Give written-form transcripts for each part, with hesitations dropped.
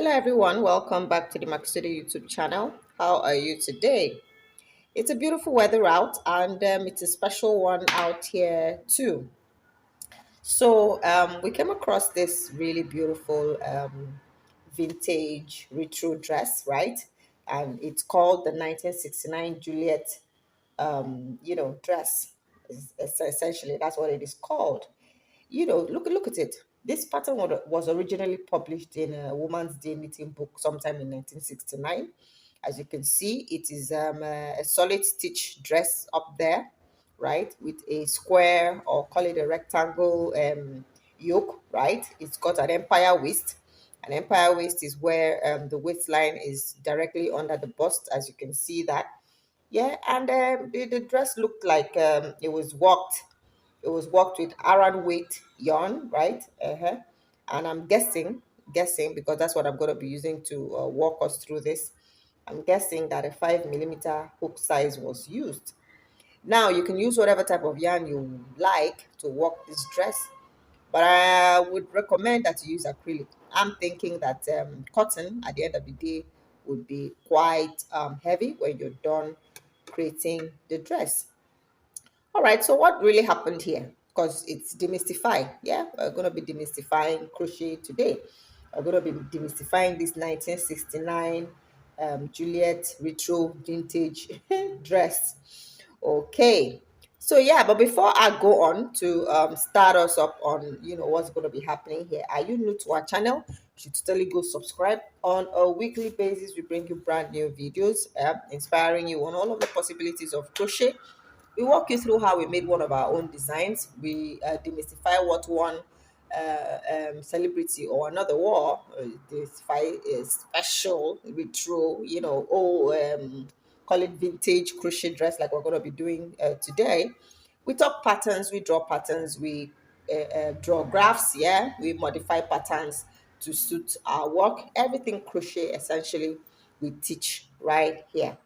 Hello everyone, welcome back to the Makisode YouTube channel. How are you today? It's a beautiful weather out and it's a special one out here too. We came across this really beautiful vintage retro dress, right? And it's called the 1969 Juliet, dress. Essentially, that's what it is called. Look at it. This pattern was originally published in a Woman's Day knitting book sometime in 1969. As you can see, it is a solid stitch dress up there, right, with a square or call it a rectangle yoke, right? It's got an empire waist. An empire waist is where the waistline is directly under the bust, as you can see that. Yeah, and the dress looked like it was worked with Aran weight yarn, right? And I'm guessing because that's what I'm going to be using to walk us through this. I'm guessing that a 5 millimeter hook size was used. Now you can use whatever type of yarn you like to work this dress, but I would recommend that you use acrylic. I'm thinking that cotton at the end of the day would be quite heavy when you're done creating the dress. All right, so what really happened here? Because it's demystify. Yeah, we're going to be demystifying crochet today. We're going to be demystifying this 1969 Juliet retro vintage dress. Okay, so yeah, but before I go on to start us up on what's going to be happening here, are you new to our channel? You should totally go subscribe. On a weekly basis, we bring you brand new videos, inspiring you on all of the possibilities of crochet. We walk you through how we made one of our own designs. We demystify what one celebrity or another wore. Demystify a special retro, call it vintage crochet dress like we're going to be doing today. We talk patterns, we draw patterns, we draw graphs, yeah, we modify patterns to suit our work. Everything crochet essentially we teach right here.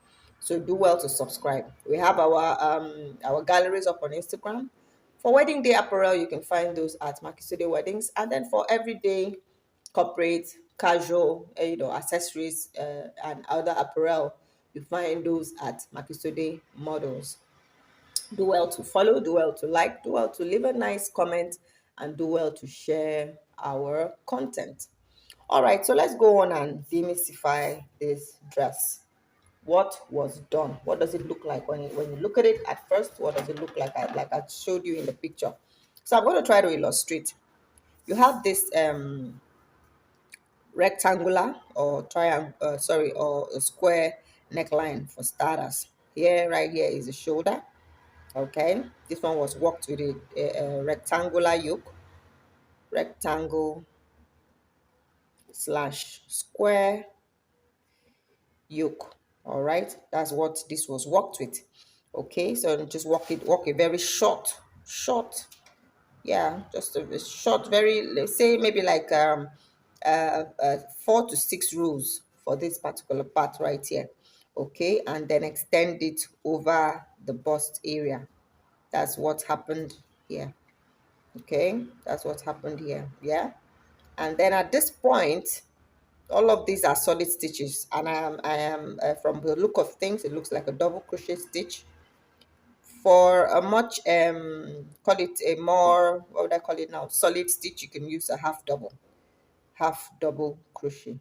So do well to subscribe. We have our galleries up on Instagram. For wedding day apparel, you can find those at Makisode Weddings, and then for everyday, corporate, casual, accessories and other apparel, you find those at Makisode Models. Do well to follow, do well to like, do well to leave a nice comment, and do well to share our content. All right, so let's go on and demystify this dress. What was done? What does it look like when you look at it at first? What does it look like? Like I showed you in the picture. So I'm going to try to illustrate. You have this rectangular or triangle, or a square neckline for starters. Here, right here is the shoulder. Okay, this one was worked with a rectangular yoke, rectangle slash square yoke. All right, that's what this was worked with. Okay, so just work a very short, yeah, just a short, very, let's say maybe like 4 to 6 rows for this particular part right here. Okay, and then extend it over the bust area. That's what happened here. Okay, that's what happened here. Yeah, and then at this point, all of these are solid stitches, and I am from the look of things, it looks like a double crochet stitch. For a much call it a more, what would I call it now, solid stitch, you can use a half double crochet.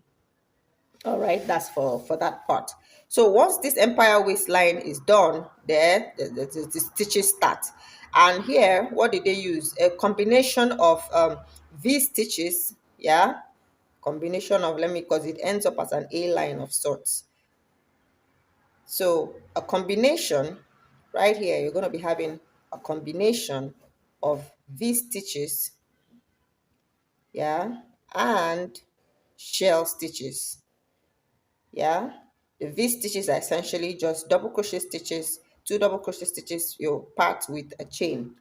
All right, that's for that part. So once this empire waistline is done, there the stitches start. And here, what did they use? A combination of V stitches, yeah, combination of, let me, because it ends up as an A line of sorts. So a combination right here, you're going to be having a combination of V stitches, yeah, and shell stitches. Yeah, the V stitches are essentially just double crochet stitches, two double crochet stitches you part with a chain,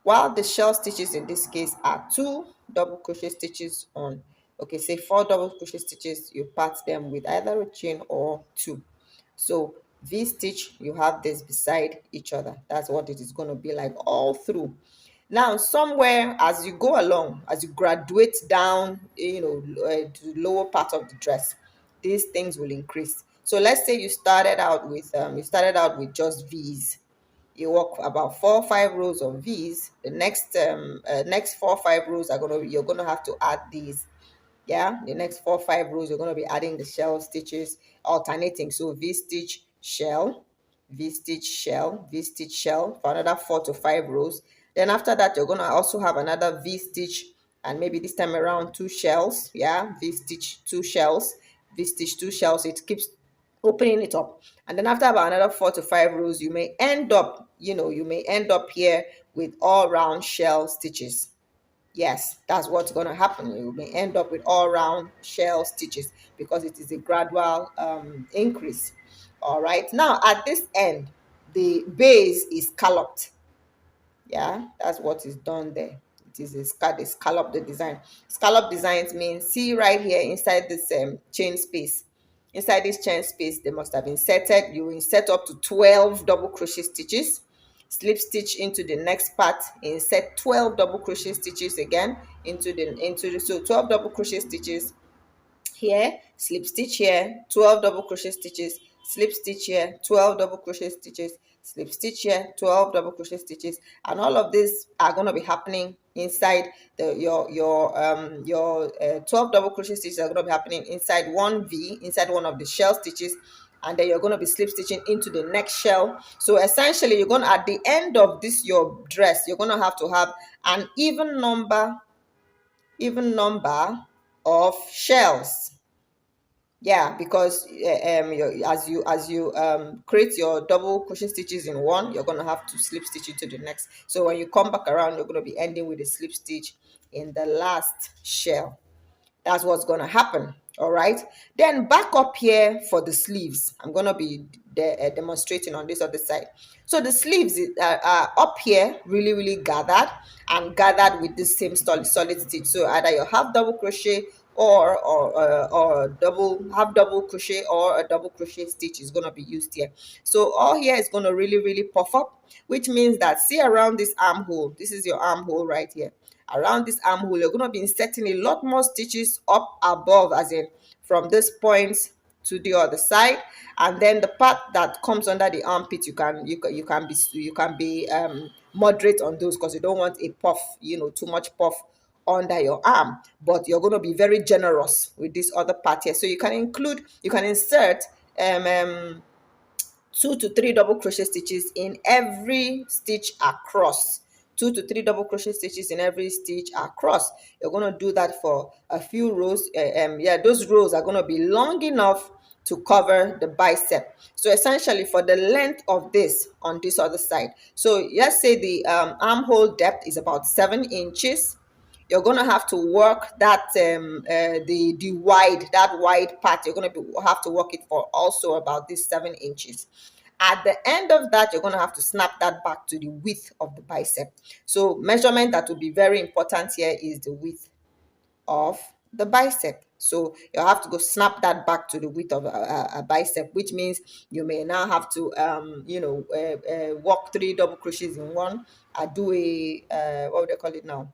while the shell stitches in this case are two double crochet stitches on, okay, say 4 double crochet stitches, you part them with either a chain or two. So V stitch, you have this beside each other. That's what it is going to be like all through. Now, somewhere as you go along, as you graduate down, to the lower part of the dress, these things will increase. So let's say you started out with just V's. You work about 4 or 5 rows of V's. The next 4 or 5 rows you're gonna have to add these. Yeah, the next 4 or 5 rows you're going to be adding the shell stitches, alternating. So V stitch, shell, V stitch, shell, V stitch, shell for another 4 to 5 rows. Then after that you're going to also have another V stitch, and maybe this time around 2 shells. Yeah, V stitch, 2 shells, V stitch, 2 shells. It keeps opening it up, and then after about another 4 to 5 rows you may end up here with all round shell stitches. Yes, that's what's going to happen. You may end up with all round shell stitches because it is a gradual increase. All right, now at this end the base is scalloped. Yeah, that's what is done there. It is a scallop the design. Scallop designs means, see right here inside this chain space. Inside this chain space they must have inserted, you insert up to 12 double crochet stitches, slip stitch into the next part, insert 12 double crochet stitches again into the so 12 double crochet stitches here, slip stitch here, 12 double crochet stitches, slip stitch here, 12 double crochet stitches, slip stitch here, 12 double crochet stitches, and all of these are going to be happening inside your 12 double crochet stitches are going to be happening inside one V, inside one of the shell stitches, and then you're going to be slip stitching into the next shell. So essentially you're going to, at the end of this your dress, you're going to have an even number of shells. Yeah, because as you create your double crochet stitches in one, you're going to have to slip stitch into the next. So when you come back around, you're going to be ending with a slip stitch in the last shell. That's what's going to happen. All right, then back up here for the sleeves. I'm going to be demonstrating on this other side. So the sleeves are up here, really gathered, and gathered with the same solid stitch. So either you have double crochet or double crochet, or a double crochet stitch is going to be used here. So all here is going to really puff up, which means that, see around this armhole, this is your armhole right here. Around this armhole you're going to be inserting a lot more stitches up above, as in from this point to the other side, and then the part that comes under the armpit, you can be moderate on those, because you don't want a puff, too much puff under your arm, but you're going to be very generous with this other part here. So you can insert 2 to 3 double crochet stitches in every stitch across. 2 to 3 double crochet stitches in every stitch across. You're going to do that for a few rows. Those rows are going to be long enough to cover the bicep. So essentially for the length of this on this other side, so let's say the armhole depth is about 7 inches. You're going to have to work that the wide part. You're going to have to work it for also about this 7 inches. At the end of that, you're going to have to snap that back to the width of the bicep. So measurement that will be very important here is the width of the bicep. So you have to go snap that back to the width of a bicep, which means you may now have to work 3 double crochets in one. Do a what would they call it now?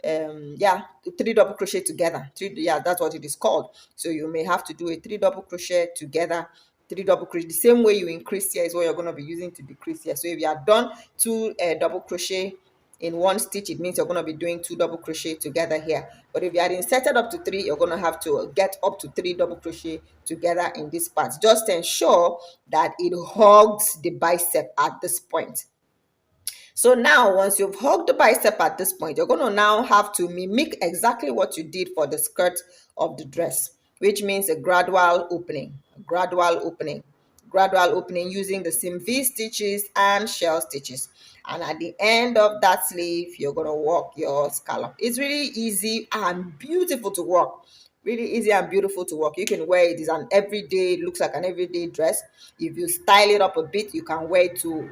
3 double crochet together. That's what it is called. So you may have to do a 3 double crochet together, 3 double crochet. The same way you increase here is what you're going to be using to decrease here. So if you are done 2 double crochet in one stitch, it means you're going to be doing 2 double crochet together here. But if you had inserted up to 3, you're going to have to get up to 3 double crochet together in this part. Just ensure that it hugs the bicep at this point. So now, once you've hugged the bicep at this point, you're going to now have to mimic exactly what you did for the skirt of the dress, which means a gradual opening, gradual opening using the same V stitches and shell stitches. And at the end of that sleeve, you're going to work your scallop. It's really easy and beautiful to work. Really easy and beautiful to work. You can wear it. It's an everyday, looks like an everyday dress. If you style it up a bit, you can wear it to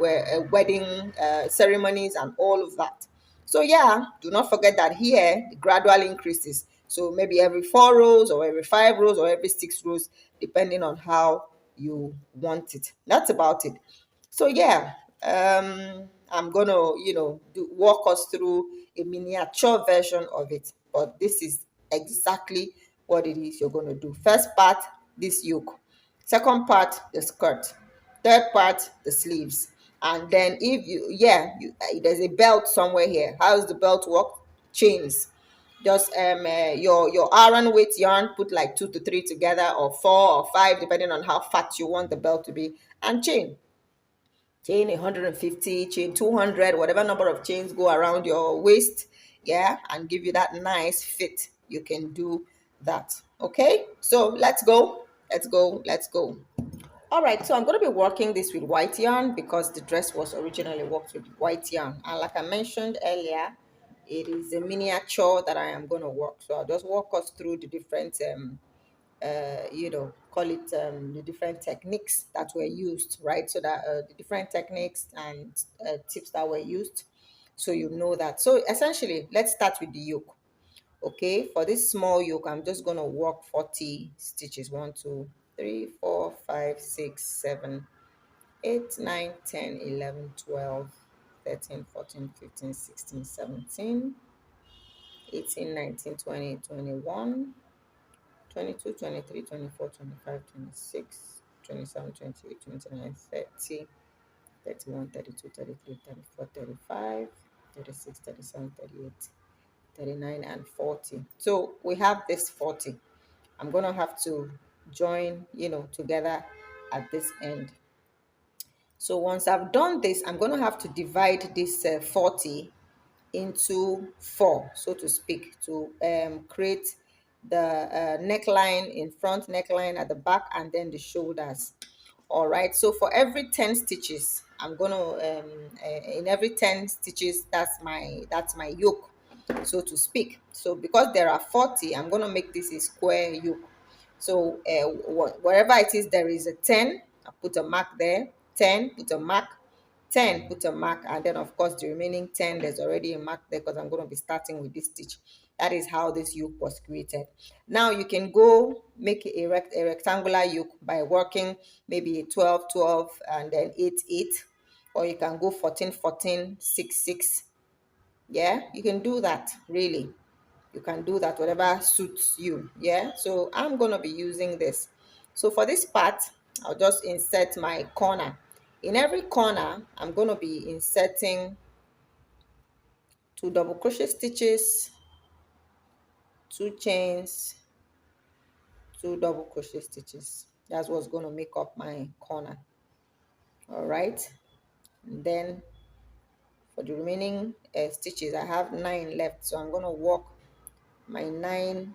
wedding ceremonies and all of that. So yeah, do not forget that here the gradual increases. So maybe every 4 rows or every 5 rows or every 6 rows, depending on how you want it. That's about it. So yeah, I'm gonna, walk us through a miniature version of it, but this is exactly what it is you're gonna do. First part, this yoke. Second part, the skirt. Third part, the sleeves. And then if there's a belt somewhere here. How does the belt work? Chains. Just your Aran weight yarn, put like 2 to 3 together, or 4 or 5, depending on how fat you want the belt to be, and chain 150, chain 200, whatever number of chains go around your waist, yeah, and give you that nice fit. You can do that. Okay, so let's go. All right, so I'm going to be working this with white yarn because the dress was originally worked with white yarn, and like I mentioned earlier, it is a miniature that I am going to work. So I'll just walk us through the different call it the different techniques that were used, right? So that the different techniques and tips that were used, so you know that. So essentially, let's start with the yoke. Okay, for this small yoke, I'm just going to work 40 stitches. 1 2 3 4 5 6 7 8 9 10 11 12 13 14 15 16 17 18 19 20 21 22, 23, 24, 25, 26, 27, 28, 29, 30, 31, 32, 33, 34, 35, 36, 37, 38, 39, and 40. So we have this 40. I'm going to have to join, together at this end. So once I've done this, I'm going to have to divide this 40 into 4, so to speak, to create the neckline in front, neckline at the back, and then the shoulders. All right, so for every 10 stitches, I'm going to in every 10 stitches, that's my yoke, so to speak. So because there are 40, I'm going to make this a square yoke. So wherever it is there is a 10, I put a mark there. 10, put a mark. 10, put a mark. And then of course the remaining 10, there's already a mark there because I'm going to be starting with this stitch. That is how this yoke was created. Now you can go make a rectangular yoke by working maybe 12 12 and then 8 8, or you can go 14 14 6 6. Yeah, you can do that. Really, you can do that, whatever suits you. Yeah, so I'm going to be using this. So for this part, I'll just insert my corner. In every corner, I'm going to be inserting 2 double crochet stitches, 2 chains, 2 double crochet stitches. That's what's going to make up my corner. All right, and then for the remaining stitches, I have 9 left, so I'm going to work my 9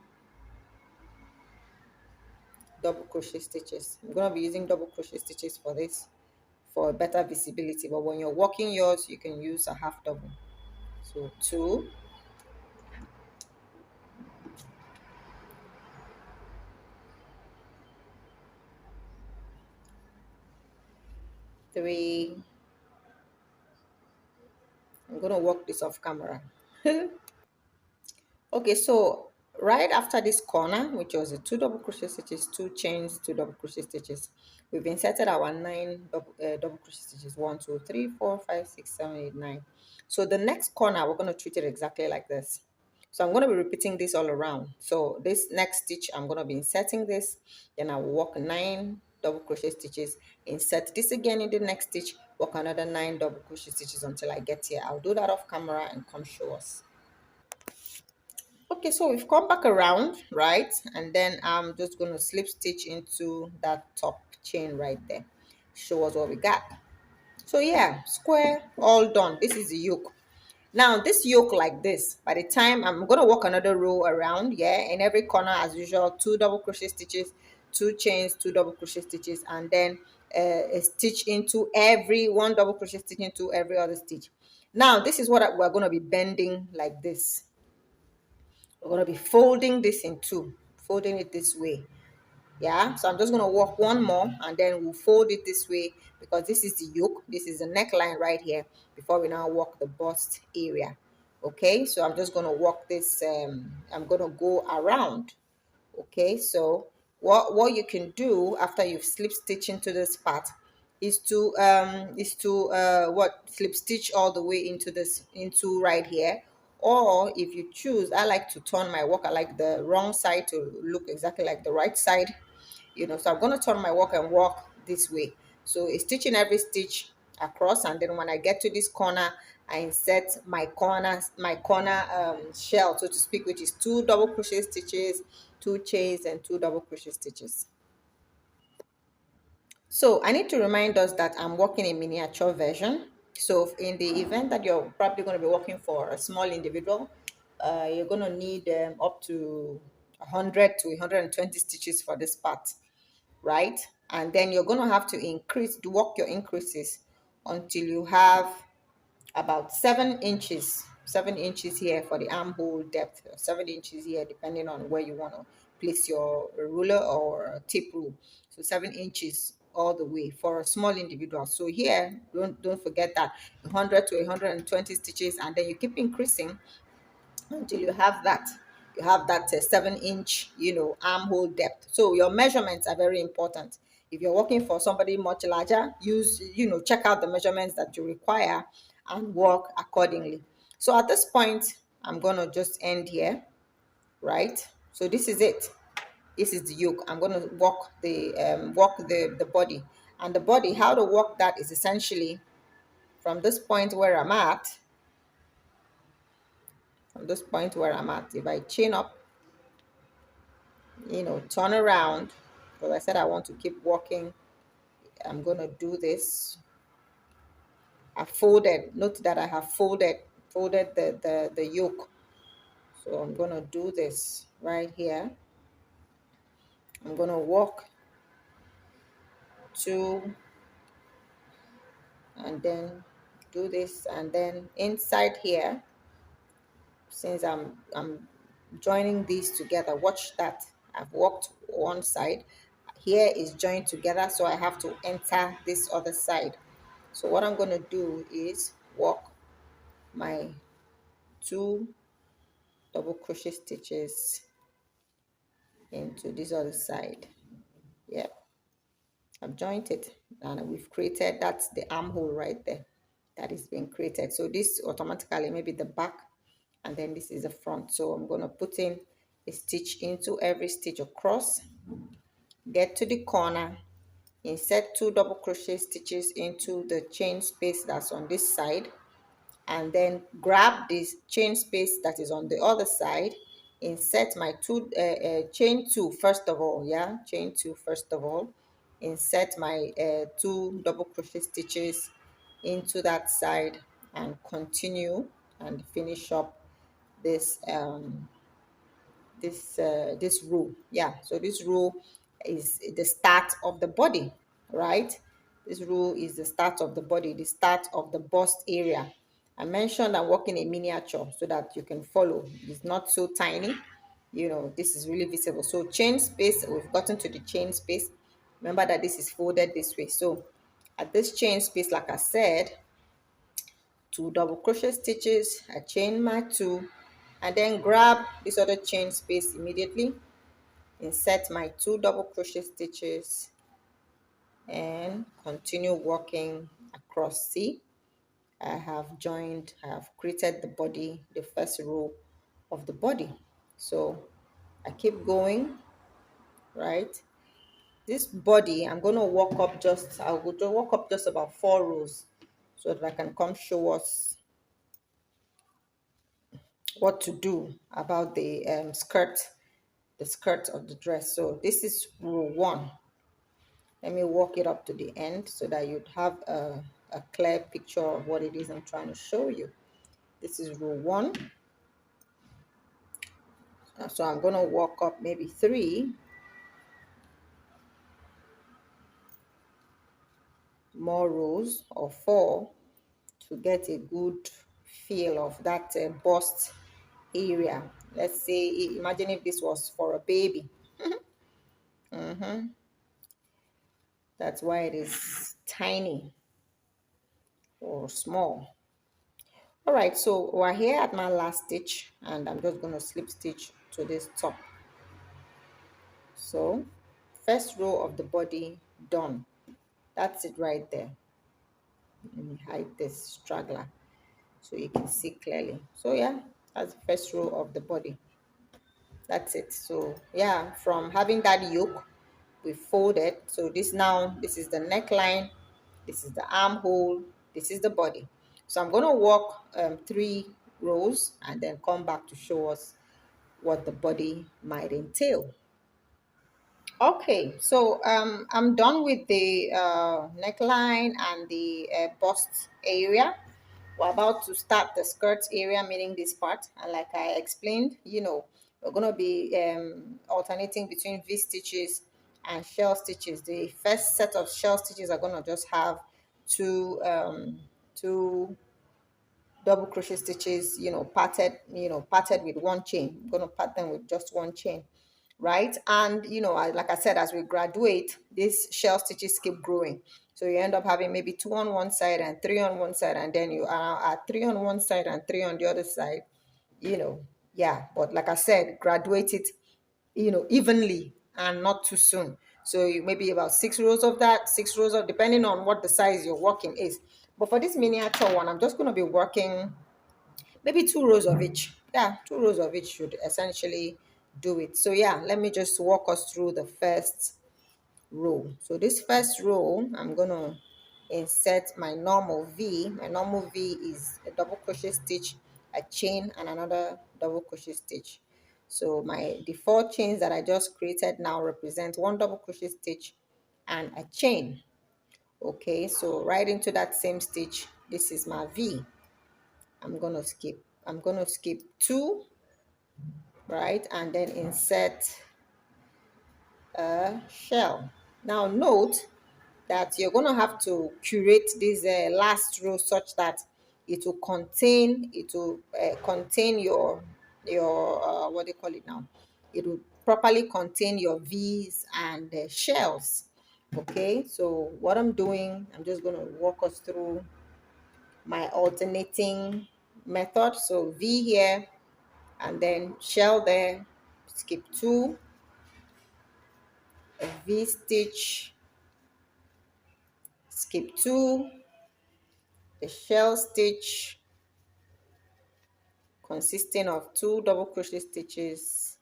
double crochet stitches. I'm going to be using double crochet stitches for this for better visibility, but when you're working yours, you can use a half double. So 2, 3. I'm going to work this off camera. Okay, so right after this corner, which was the 2 double crochet stitches, 2 chains, 2 double crochet stitches, we've inserted our 9 double crochet stitches. 1 2 3 4 5 6 7 8 9. So the next corner, we're going to treat it exactly like this. So I'm going to be repeating this all around. So this next stitch, I'm going to be inserting this, then I will work 9 double crochet stitches, insert this again in the next stitch, work another 9 double crochet stitches until I get here. I'll do that off camera and come show us. Okay, so we've come back around, right? And then I'm just going to slip stitch into that top chain right there. Show us what we got. So yeah, square, all done. This is the yoke. Now this yoke like this, by the time I'm going to work another row around, yeah, in every corner as usual, 2 double crochet stitches, 2 chains, 2 double crochet stitches, and then a stitch into every 1 double crochet stitch into every other stitch. Now this is what we're going to be bending like this. We're going to be folding this in 2, folding it this way. Yeah, so I'm just going to work one more and then we'll fold it this way because this is the yoke. This is the neckline right here before we now work the bust area. Okay, so I'm just going to work this. I'm going to go around. Okay, so what you can do after you've slip stitch into this part, what, slip stitch all the way into this, into right here. Or if you choose, I like to turn my work, I like the wrong side to look exactly like the right side, so I'm going to turn my work and walk this way. So it's stitching every stitch across, and then when I get to this corner, I insert my corner shell, so to speak, which is 2 double crochet stitches, 2 chains, and 2 double crochet stitches. So I need to remind us that I'm working a miniature version. So in the event that you're probably going to be working for a small individual, you're going to need up to 100 to 120 stitches for this part, right? And then you're going to have to work your increases until you have about 7 inches here for the armhole depth, 7 inches here, depending on where you want to place your ruler or tip rule. So 7 inches all the way for a small individual. So here, don't forget that 100 to 120 stitches, and then you keep increasing until you have that 7 inch armhole depth. So your measurements are very important. If you're working for somebody much larger, check out the measurements that you require and work accordingly. So at this point, I'm gonna just end here, right? So this is it. This is the yoke. I'm going to walk the body. And the body, how to walk that is essentially from this point where I'm at, if I chain up, turn around, because I said I want to keep walking. I'm going to do this. I folded. Note that I have folded the yoke. So I'm going to do this right here. I'm going to walk two, and then do this, and then inside here, since I'm joining these together, watch that I've walked one side, here is joined together, so I have to enter this other side. So what I'm going to do is walk my 2 double crochet stitches into this other side. Yep, I've joined it, and we've created, that's the armhole right there that is being created. So this automatically, maybe the back, and then this is the front. So I'm going to put in a stitch into every stitch across, get to the corner, insert 2 double crochet stitches into the chain space that's on this side, and then grab this chain space that is on the other side, insert my chain two first of all, chain two first of all, insert my 2 double crochet stitches into that side, and continue and finish up this this row. So this row is the start of the body, right? This row is the start of the body, the start of the bust area. I mentioned I'm working a miniature so that you can follow. It's not so tiny, this is really visible. So chain space, we've gotten to the chain space. Remember that this is folded this way. So at this chain space, like I said, 2 double crochet stitches, I chain my 2, and then grab this other chain space immediately, insert my 2 double crochet stitches, and continue working across. See, I have created the body, the first row of the body. So I keep going, right? This body, I'm going to walk up just about 4 rows so that I can come show us what to do about the skirt of the dress. So this is row 1. Let me walk it up to the end so that you'd have a clear picture of what it is I'm trying to show you. This is row 1. So I'm going to walk up maybe 3 more rows or 4 to get a good feel of that bust area. Let's say, imagine if this was for a baby. That's why it is tiny or small. All right, so we're here at my last stitch, and I'm just going to slip stitch to this top. So first row of the body done. That's it right there. Let me hide this straggler so you can see clearly. So yeah, that's the first row of the body. That's it. So yeah, from having that yoke, we fold it. So this is the neckline, this is the armhole, this is the body. So I'm going to walk 3 rows and then come back to show us what the body might entail. Okay, so I'm done with the neckline and the bust area. We're about to start the skirt area, meaning this part. And like I explained, we're going to be alternating between V stitches and shell stitches. The first set of shell stitches are going to just have two double crochet stitches, parted with one chain. I'm going to part them with just one chain, right? And like I said, as we graduate, these shell stitches keep growing, so you end up having maybe 2 on one side and 3 on one side, and then you are at 3 on one side and 3 on the other side. Yeah, but like I said, graduate it evenly and not too soon. So you maybe about 6 rows of that, 6 rows of, depending on what the size you're working is. But for this miniature one, I'm just going to be working maybe 2 rows of each. Yeah, 2 rows of each should essentially do it. So yeah, let me just walk us through the first row. So this first row, I'm going to insert my normal V. My normal V is a double crochet stitch, a chain, and another double crochet stitch. So the 4 chains that I just created now represent 1 double crochet stitch and a chain. Okay, so right into that same stitch, this is my V. I'm going to skip 2, right, and then insert a shell. Now note that you're going to have to curate this last row such that it will contain your what do you call it now, it will properly contain your V's and shells. Okay, so what I'm doing, I'm just going to walk us through my alternating method. So V here and then shell there, skip 2, a V stitch, skip 2, a shell stitch consisting of 2 double crochet stitches,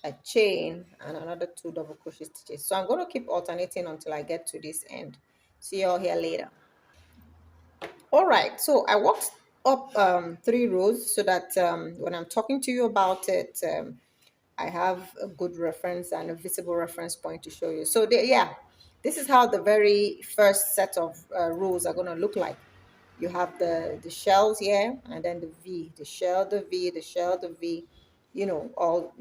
a chain, and another 2 double crochet stitches. So I'm going to keep alternating until I get to this end. See you all here later. All right, so I walked up 3 rows so that when I'm talking to you about it, I have a good reference and a visible reference point to show you. So yeah, this is how the very first set of rows are going to look like. You have the shells here, and then the V, the shell, the V, the shell, the V, all,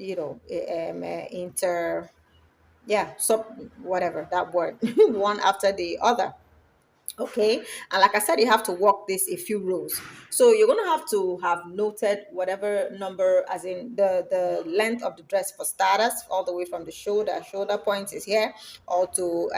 yeah, sub, whatever that word, one after the other. Okay, and like I said, you have to walk this a few rows. So you're going to have noted whatever number, as in the length of the dress for starters, all the way from the shoulder point is here, or to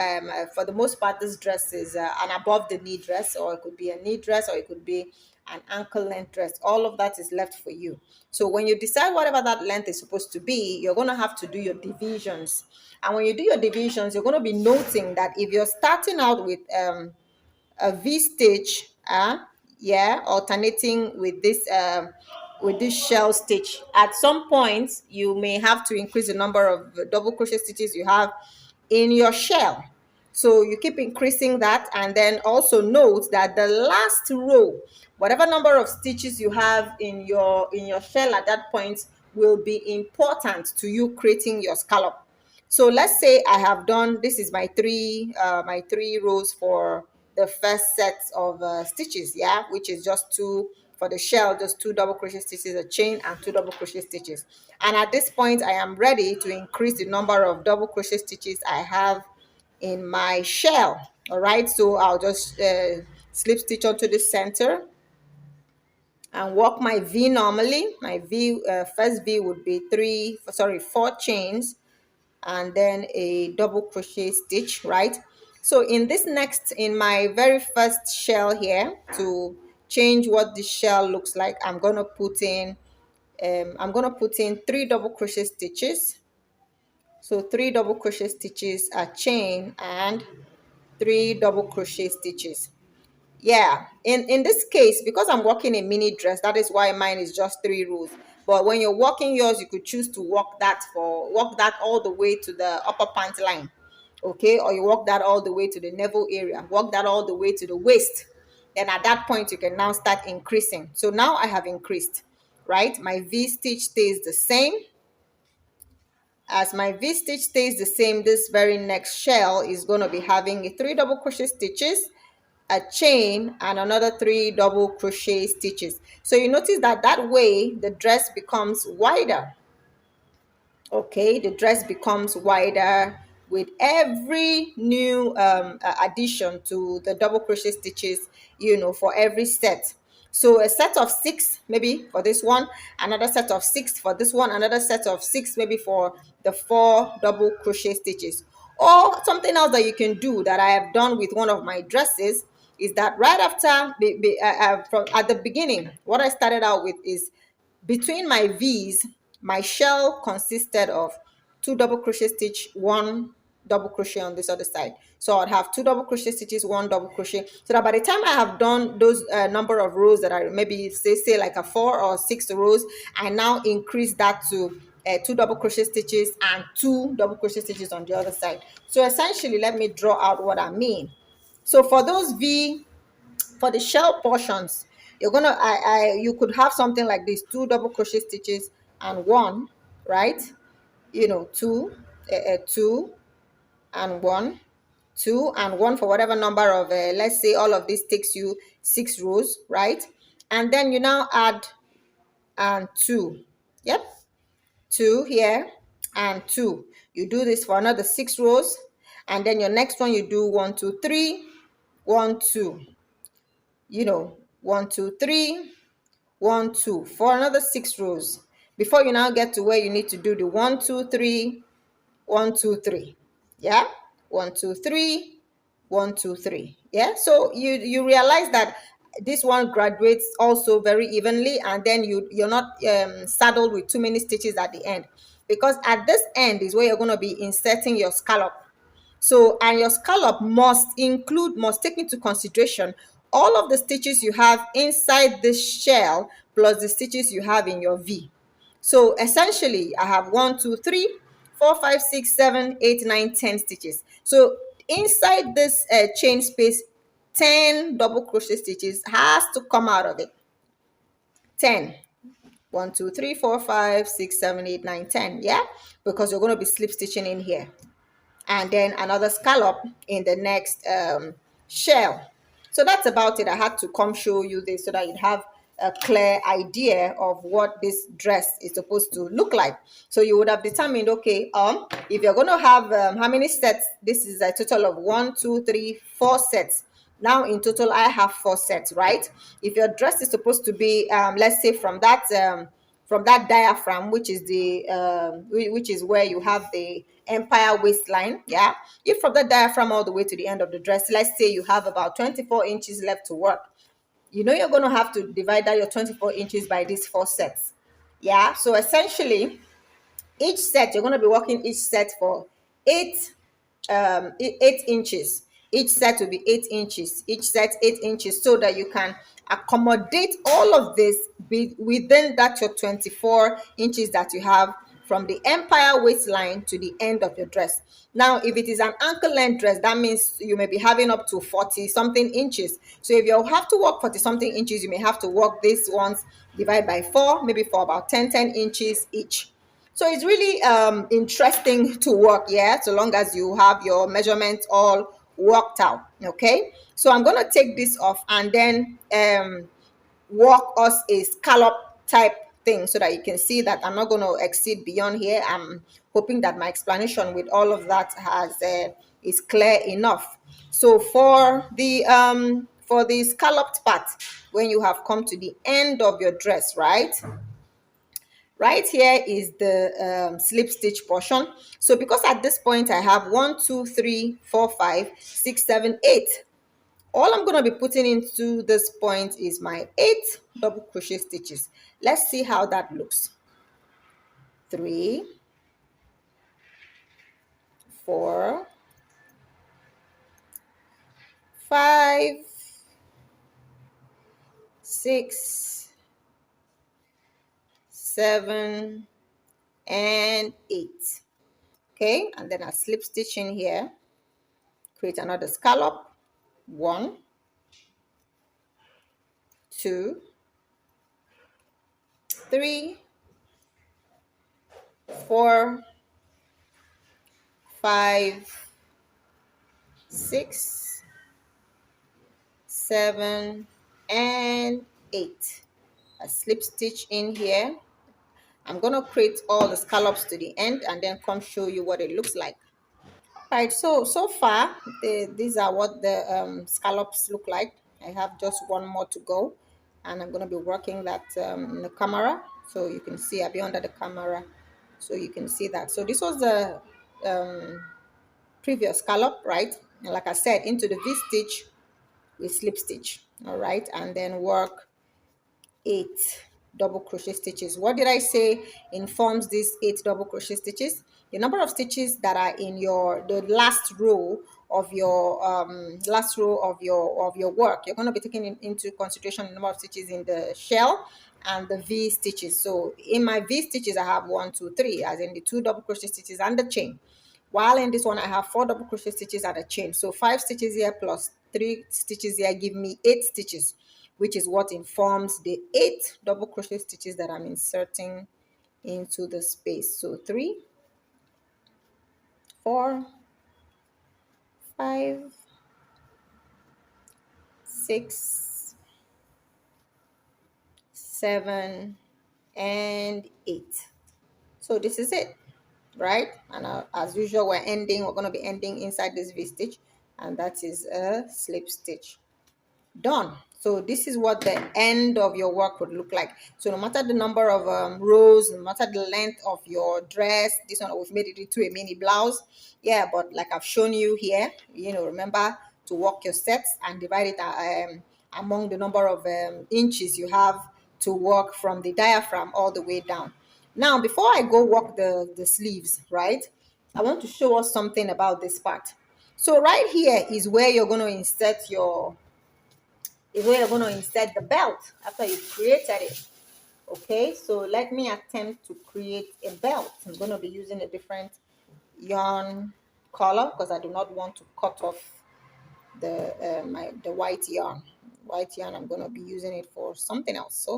for the most part this dress is an above the knee dress, or it could be a knee dress, or it could be an ankle length dress. All of that is left for you. So when you decide whatever that length is supposed to be, you're going to have to do your divisions. And when you do your divisions, you're going to be noting that if you're starting out with a V stitch, yeah, alternating with this shell stitch, at some point you may have to increase the number of double crochet stitches you have in your shell. So you keep increasing that, and then also note that the last row, whatever number of stitches you have in your shell at that point, will be important to you creating your scallop. So let's say I have done, this is my three rows for the first set of stitches, yeah, which is just 2 for the shell, just 2 double crochet stitches, a chain, and 2 double crochet stitches. And at this point, I am ready to increase the number of double crochet stitches I have in my shell. All right, so I'll just slip stitch onto the center and work my V normally. My V, first V would be 4 chains and then a double crochet stitch, right? So in my very first shell here, to change what the shell looks like, I'm gonna put in 3 double crochet stitches. So 3 double crochet stitches, a chain, and 3 double crochet stitches. Yeah, in this case, because I'm working a mini dress, that is why mine is just 3 rows. But when you're working yours, you could choose to work that all the way to the upper pant line, okay? Or you work that all the way to the navel area, work that all the way to the waist. Then at that point, you can now start increasing. So now I have increased, right? My V stitch stays the same. As my V stitch stays the same, this very next shell is going to be having a 3 double crochet stitches, a chain, and another 3 double crochet stitches. So you notice that that way the dress becomes wider. Okay, the dress becomes wider with every new addition to the double crochet stitches, for every set. So a set of 6 maybe for this one, another set of 6 for this one, another set of 6 maybe for the 4 double crochet stitches. Or something else that you can do that I have done with one of my dresses is that right after from at the beginning, what I started out with is between my V's, my shell consisted of 2 double crochet stitch, 1 double crochet on this other side. So I'd have 2 double crochet stitches, 1 double crochet, so that by the time I have done those number of rows that I maybe say like a 4 or 6 rows, I now increase that to 2 double crochet stitches and 2 double crochet stitches on the other side. So essentially, let me draw out what I mean. So for those V, for the shell portions, you're gonna you could have something like this: 2 double crochet stitches and 1, right? 2, 2 and 1, 2 and 1 for whatever number of let's say all of this takes you 6 rows, right? And then you now add and 2. Yep, 2 here and 2. You do this for another 6 rows, and then your next one you do 1 2 3, 1 2, 1 2 3, 1 2 for another 6 rows before you now get to where you need to do the 1 2 3, 1 2 3. Yeah, 1 2 3, 1 2 3. Yeah, so you realize that this one graduates also very evenly, and then you're not saddled with too many stitches at the end, because at this end is where you're going to be inserting your scallop. So, and your scallop must take into consideration all of the stitches you have inside this shell plus the stitches you have in your V. So essentially, I have 1 2 3 4 5 6 7 8 9 10 stitches. So inside this chain space, 10 double crochet stitches has to come out of it. 10. 1 2 3 4 5 6 7 8 9 10. Yeah, because you're going to be slip stitching in here, and then another scallop in the next shell. So that's about it. I had to come show you this so that you'd have a clear idea of what this dress is supposed to look like. So you would have determined, okay, if you're going to have how many sets? This is a total of 1 2 3 4 sets. Now in total I have 4 sets, right? If your dress is supposed to be let's say from that diaphragm, which is where you have the empire waistline. Yeah, if from the diaphragm all the way to the end of the dress, let's say you have about 24 inches left to work, you're going to have to divide that your 24 inches by these 4 sets. Yeah, so essentially each set you're going to be working each set for 8 inches. Each set will be 8 inches, each set 8 inches, so that you can accommodate all of this within that your 24 inches that you have from the empire waistline to the end of your dress. Now if it is an ankle length dress, that means you may be having up to 40 something inches. So if you have to work 40 something inches, you may have to work these ones divide by 4, maybe for about 10 inches each. So it's really interesting to work, yeah, so long as you have your measurements all worked out. Okay, so I'm going to take this off and then work us a scallop type thing so that you can see that I'm not going to exceed beyond here. I'm hoping that my explanation with all of that is clear enough. So for the scalloped part, when you have come to the end of your dress, right here is the slip stitch portion. So because at this point I have 1 2 3 4 5 6 7 8, all I'm going to be putting into this point is my 8 double crochet stitches. Let's see how that looks. 3 4 5, 6, 7, and 8. Okay, and then I slip stitch in here, create another scallop. 1, 2, 3, 4, 5, 6, 7, and 8. I slip stitch in here. I'm going to create all the scallops to the end and then come show you what it looks like. Right, so far these are what the scallops look like. I have just one more to go, and I'm going to be working that in the camera, so you can see. I'll be under the camera so you can see that. So this was the previous scallop, right? And like I said, into the V stitch we slip stitch, all right, and then work 8 double crochet stitches. What did I say informs these 8 double crochet stitches? The number of stitches that are in the last row of your work. You're going to be taking into consideration the number of stitches in the shell and the V stitches. So in my V stitches I have 1, 2, 3, as in the 2 double crochet stitches and the chain. While in this one I have 4 double crochet stitches and a chain. So 5 stitches here plus 3 stitches here give me 8 stitches, which is what informs the 8 double crochet stitches that I'm inserting into the space. So 3, 4, 5, 6, 7, and 8. So this is it, right? And as usual, we're going to be ending inside this V stitch, and that is a slip stitch. Done. So this is what the end of your work would look like. So no matter the number of rows, no matter the length of your dress, this one we've made it into a mini blouse. Yeah, but like I've shown you here, remember to work your sets and divide it among the number of inches you have to work from the diaphragm all the way down. Now, before I go work the sleeves, right, I want to show us something about this part. So right here is where you're going to insert the belt after you've created it. Okay, so let me attempt to create a belt. I'm going to be using a different yarn color because I do not want to cut off the white yarn. I'm going to be using it for something else.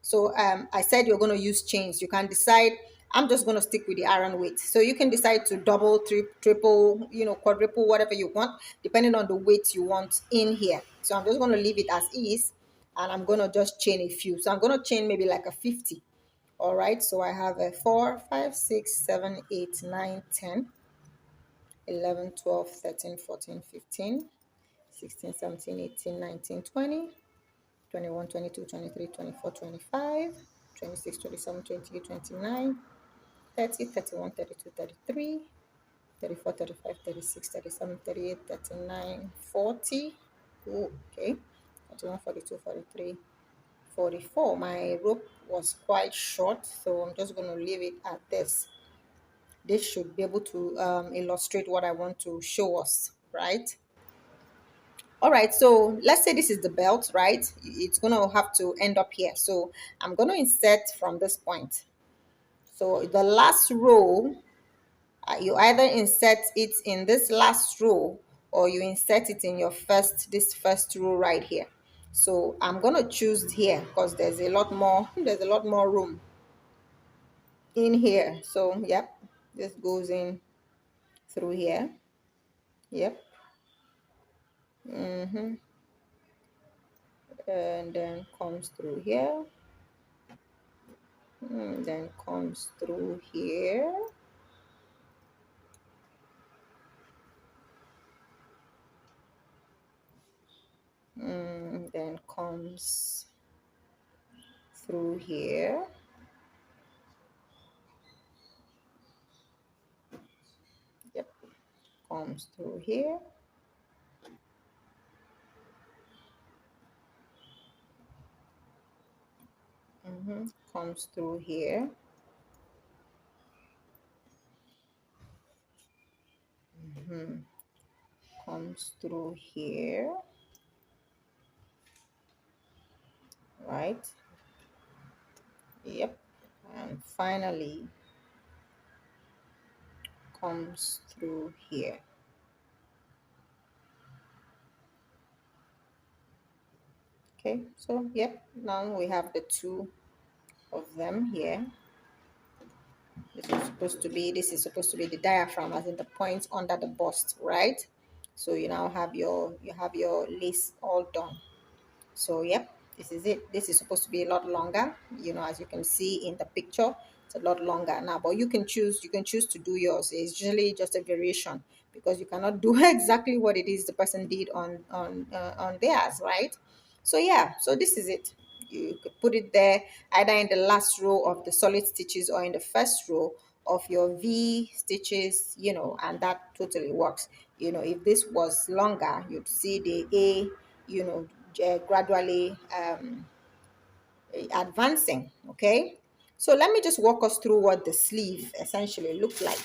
So I said you're going to use chains. You can decide. I'm just going to stick with the iron weight. So you can decide to double, triple, quadruple, whatever you want, depending on the weight you want in here. So I'm just going to leave it as is, and I'm going to just chain a few. So I'm going to chain maybe like a 50. All right. So I have a 4, 5, 6, 7, 8, 9, 10, 11, 12, 13, 14, 15. 16, 17, 18, 19, 20, 21, 22, 23, 24, 25, 26, 27, 28, 29, 30, 31, 32, 33, 34, 35, 36, 37, 38, 39, 40. Ooh, okay. 41, 42, 43, 44. My rope was quite short, so I'm just going to leave it at this. This should be able to illustrate what I want to show us, right? All right, so let's say this is the belt, right? It's going to have to end up here. So I'm going to insert from this point. So the last row, you either insert it in this last row or you insert it in this first row right here. So I'm going to choose here because there's a lot more room in here. So yep, this goes in through here. Yep. And then comes through here. Then comes through here. Then comes through here. Yep, comes through here. Comes through here. Comes through here. right? Yep. And finally comes through here. Okay, so yep, now we have the two of them here. This is supposed to be the diaphragm, as in the points under the bust, right? So you now have your lace all done. So yep, this is it. This is supposed to be a lot longer, as you can see in the picture. It's a lot longer now, but you can choose to do yours. It's usually just a variation, because you cannot do exactly what it is the person did on theirs, right? So yeah, so this is it. You could put it there either in the last row of the solid stitches or in the first row of your V stitches, and that totally works. If this was longer, you'd see the A, gradually advancing. Okay, so let me just walk us through what the sleeve essentially looks like.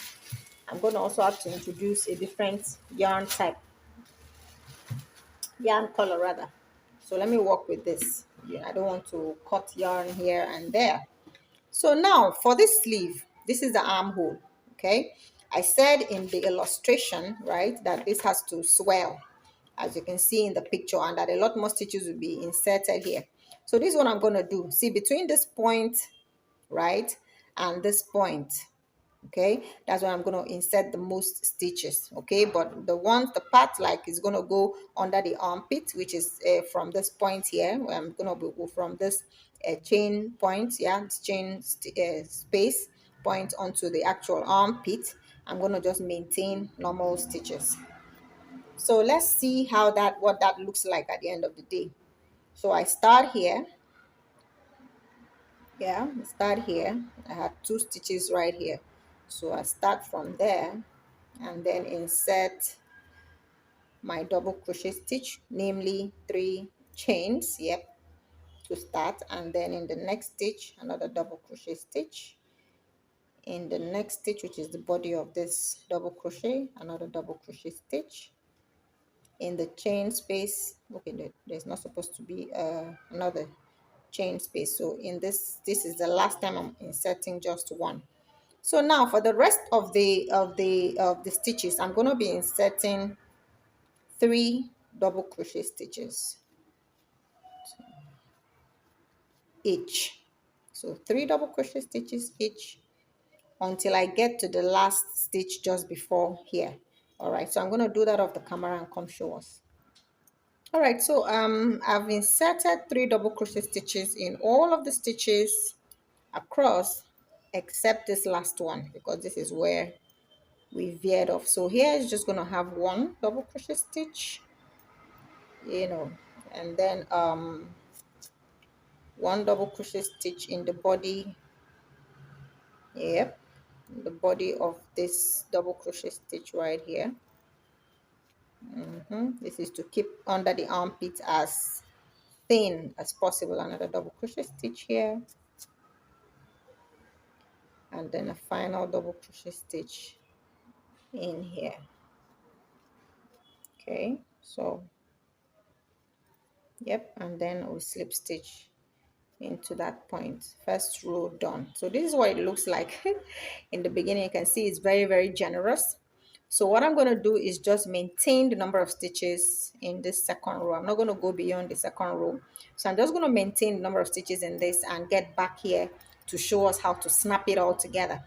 I'm going to also have to introduce a different yarn color rather. So let me work with this. I don't want to cut yarn here and there. So now for this sleeve, this is the armhole. Okay, I said in the illustration, right, that this has to swell, as you can see in the picture, and that a lot more stitches will be inserted here. So this is what I'm going to do. See, between this point, right, and this point, okay, that's where I'm going to insert the most stitches. Okay, but the part like is going to go under the armpit, which is from this point here, where I'm going to go from this chain point, yeah, chain space point onto the actual armpit. I'm going to just maintain normal stitches. So let's see what that looks like at the end of the day. So I start here. Yeah, start here. I have 2 stitches right here. So I start from there and then insert my double crochet stitch, namely 3 chains, yep, to start. And then in the next stitch, another double crochet stitch. In the next stitch, which is the body of this double crochet, another double crochet stitch. In the chain space, okay, there's not supposed to be another chain space. So in this is the last time I'm inserting just 1. So now for the rest of the stitches, I'm going to be inserting 3 double crochet stitches each. So 3 double crochet stitches each until I get to the last stitch just before here. All right, so I'm going to do that off the camera and come show us. All right, so I've inserted 3 double crochet stitches in all of the stitches across except this last one, because this is where we veered off. So here is just going to have 1 double crochet stitch, and then 1 double crochet stitch in the body. Yep, the body of this double crochet stitch right here. This is to keep under the armpit as thin as possible. Another double crochet stitch here, and then a final double crochet stitch in here. Okay, so yep, and then we slip stitch into that point. First row done. So this is what it looks like in the beginning. You can see it's very, very generous. So what I'm going to do is just maintain the number of stitches in this second row. I'm not going to go beyond the second row. So I'm just going to maintain the number of stitches in this and get back here to show us how to snap it all together.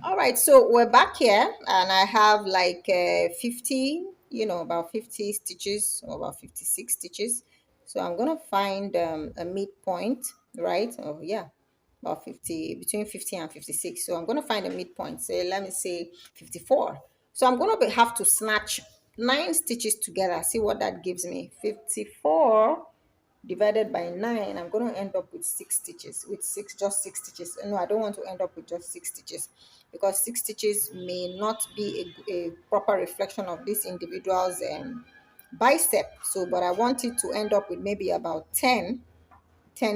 All right, so we're back here and I have like 50, about 50 stitches or about 56 stitches. So I'm going to find a midpoint, right? Oh, yeah, about 50, between 50 and 56. So I'm going to find a midpoint. So let me say 54. So I'm going to have to snatch 9 stitches together. See what that gives me. 54 divided by 9, I'm going to end up with 6 stitches, just 6 stitches. No, I don't want to end up with just 6 stitches, because 6 stitches may not be a proper reflection of this individual's bicep. So but I want it to end up with maybe about 10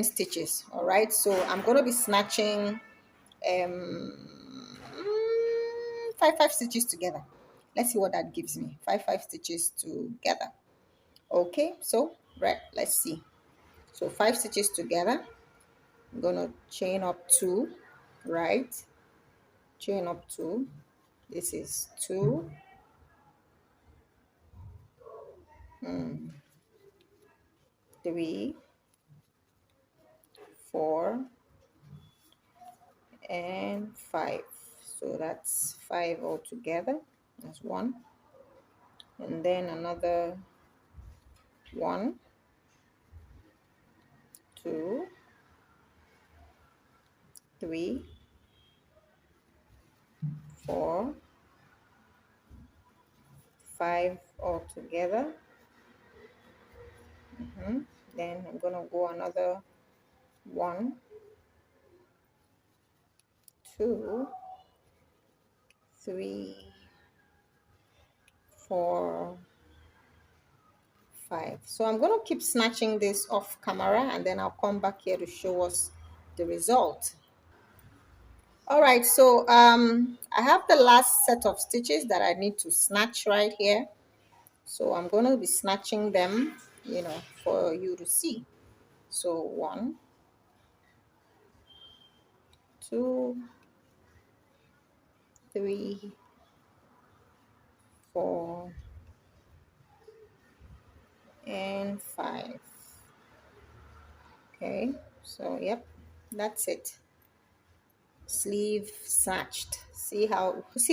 stitches. All right, so I'm going to be snatching 5 stitches together. Let's see what that gives me. 5 stitches together. Okay, so right, let's see. So 5 stitches together. I'm gonna chain up 2, right? Chain up 2. This is 2, 3, 4, and 5. So that's 5 altogether. That's 1. And then another 1, 2, 3, 4, 5 altogether. Then I'm gonna go another 1, 2, 3, 4, 5. So I'm going to keep snatching this off camera, and then I'll come back here to show us the result. All right, so I have the last set of stitches that I need to snatch right here. So I'm going to be snatching them, for you to see. So 1, 2, 3, 4, and 5. Okay, so yep, that's it. Sleeve snatched. See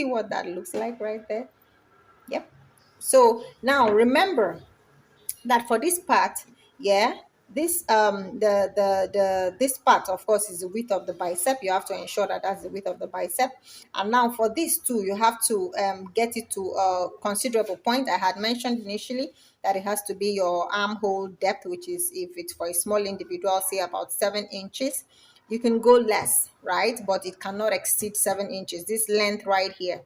what that looks like right there? Yep. So now remember that for this part, yeah, this this part, of course, is the width of the bicep. You have to ensure that that's the width of the bicep. And now for this too, you have to get it to a considerable point. I had mentioned initially that it has to be your armhole depth, which is, if it's for a small individual, say about 7 inches. You can go less, right? But it cannot exceed 7 inches. This length right here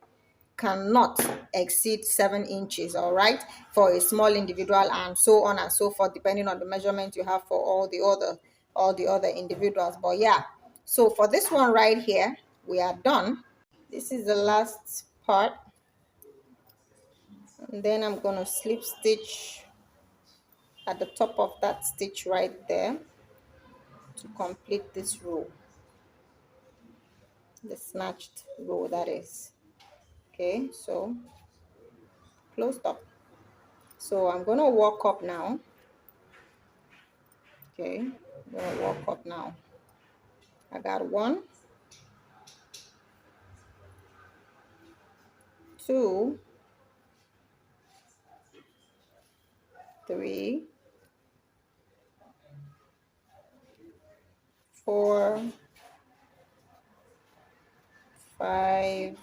cannot exceed 7 inches, all right, for a small individual, and so on and so forth, depending on the measurement you have for all the other individuals. But yeah, so for this one right here, we are done. This is the last part, and then I'm gonna slip stitch at the top of that stitch right there to complete this row, the snatched row, that is. Okay, so closed up. So I'm gonna walk up now. Okay, I'm gonna walk up now. I got 1, 2, 3, 4, 5,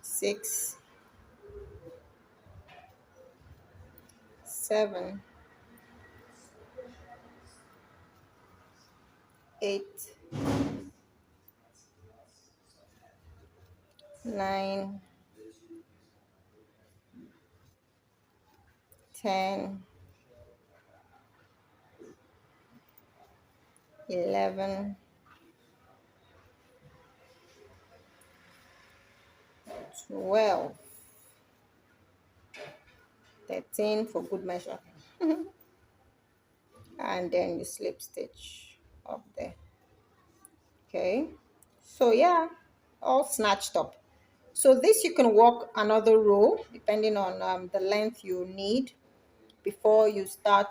6, 7, 8, 9, 10, 11, 12, 13 for good measure. And then you slip stitch up there. Okay, so yeah, all snatched up. So this, you can walk another row depending on the length you need before you start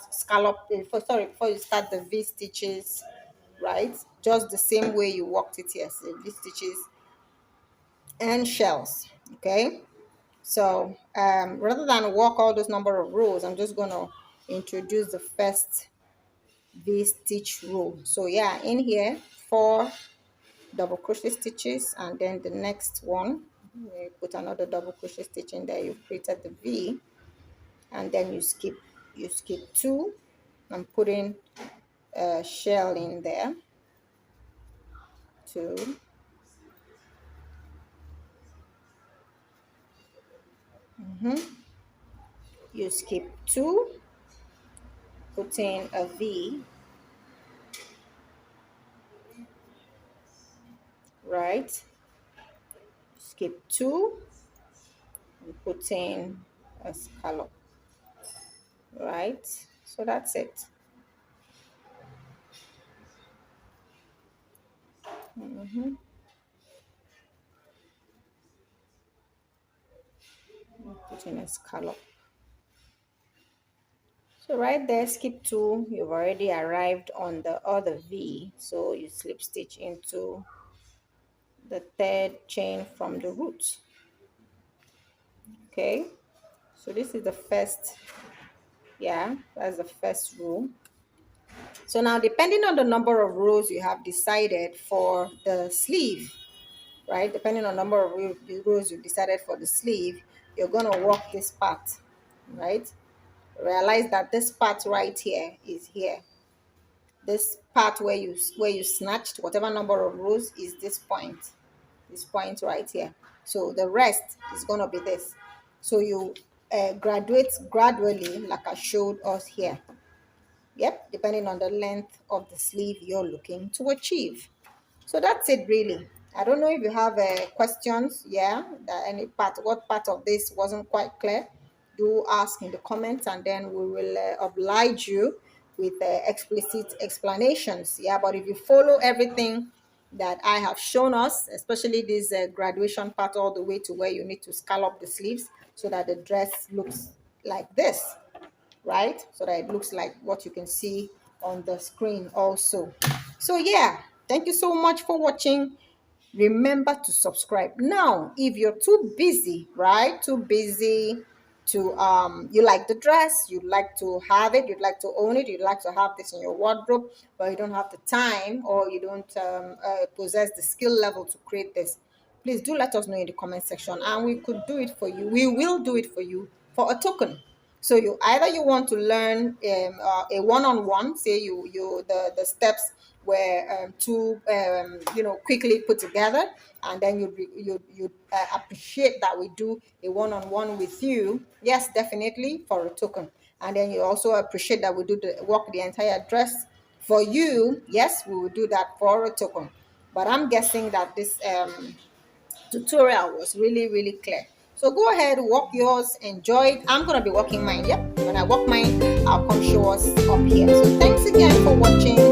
before you start the V stitches, right? Just the same way you walked it here. So V stitches and shells. Okay, so rather than walk all those number of rows, I'm just going to introduce the first V stitch row. So yeah, in here, 4 double crochet stitches, and then the next one, you put another double crochet stitch in there. You've created the V, and then you skip 2 and put in a shell in there, 2, you skip 2, put in a V, right, skip 2 and put in a scallop, right? So that's it. Put in a scallop. So right there, skip 2, you've already arrived on the other V. So you slip stitch into the third chain from the root. Okay, so this is the first, yeah, that's the first row. So now, depending on the number of rows you have decided for the sleeve, right, depending on the number of rows you decided for the sleeve, you're going to work this part, right? Realize that this part right here is here. This part where you snatched whatever number of rows is this point right here. So the rest is going to be this. So you graduate gradually, like I showed us here. Yep, depending on the length of the sleeve you're looking to achieve. So that's it really. I don't know if you have questions, yeah, that what part of this wasn't quite clear. Do ask in the comments, and then we will oblige you with explicit explanations. Yeah, but if you follow everything that I have shown us, especially this graduation part all the way to where you need to scallop the sleeves so that the dress looks like this, right? So that it looks like what you can see on the screen also. So yeah, thank you so much for watching. Remember to subscribe. Now, if you're too busy, right? Too busy to you like the dress, you'd like to have it, you'd like to own it, you'd like to have this in your wardrobe, but you don't have the time, or you don't possess the skill level to create this, please do let us know in the comment section, and we could do it for you. We will do it for you for a token. So you want to learn a one-on-one, say the steps were too quickly put together, and then you appreciate that we do a one-on-one with you. Yes, definitely for a token. And then you also appreciate that we do the entire dress for you. Yes, we will do that for a token. But I'm guessing that this tutorial was really, really clear. So go ahead, walk yours, enjoy it. I'm going to be walking mine. Yep, when I walk mine, I'll come show us up here. So thanks again for watching.